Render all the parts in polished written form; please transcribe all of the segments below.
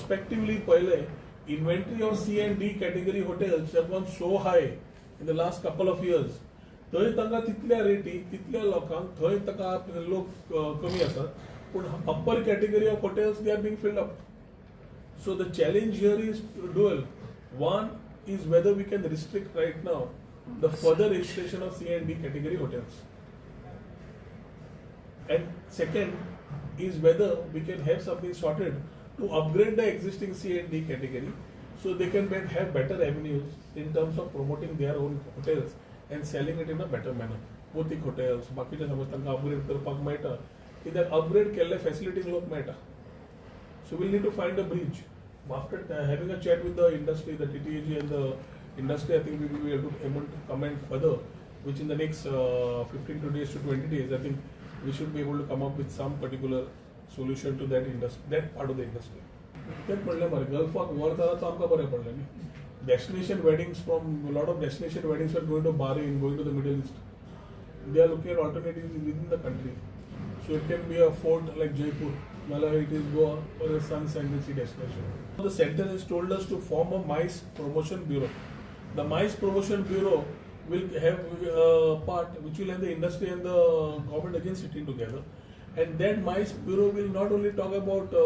prospectively पहिले inventory of C and D category hotels have gone so high in the last couple of years. थंय तांकां तितल्या रेटी तितल्या लोकांक थंय ताका लोक कमी आसात पूण upper category of hotels they are being filled up. So the challenge here is dual. One is whether we can restrict right now the further registration of C and D category hotels. And second is whether we can have something sorted to upgrade the existing C and D category so they can have better avenues in terms of promoting their own hotels and selling it in a better manner. Boutique hotels, बाकीच्या समज तांकां upgrade करपाक मेळटा कित्याक upgrade केल्ले facilities लोक मेळटा. So we'll need to find a bridge. After having a chat with the industry, the TTAG and the industry, I think we will be able to comment further, which in the next 15 days to 20 days, I think we should be able to come up with some particular solution to that industry, that part of the industry. तेच म्हणलें मरे गल्फाक war जाला तो आमकां बरें पडलें न्ही. Destination weddings from a lot of destination weddings are going to Bahrain, going to the Middle East. They are looking at alternatives within the country. So it can be a fort like Jaipur, Mala it is Goa or a sun sanity destination. The center has told us to form a MICE promotion bureau. The MICE promotion bureau will have a part which will have the industry and the government again sitting together. And that MICE bureau will not only talk about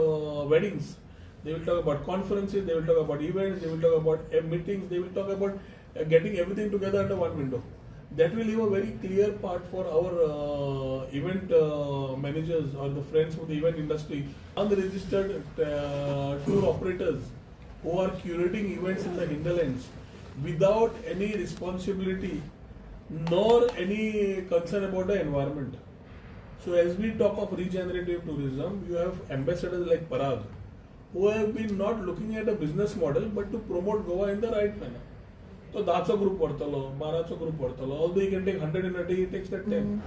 weddings, they will talk about conferences, they will talk about events, they will talk about meetings, they will talk about getting everything together under one window. That will leave a very clear part for our event managers or the friends of the event industry, unregistered tour operators who are curating events in the hinterlands without any responsibility nor any concern about the environment. So as we talk of regenerative tourism, you have ambassadors like Parag who have been not looking at a business model but to promote Goa in the right manner. So 10 group vartalo, 12 group vartalo. Although he can take 100 in a day, he takes that 10.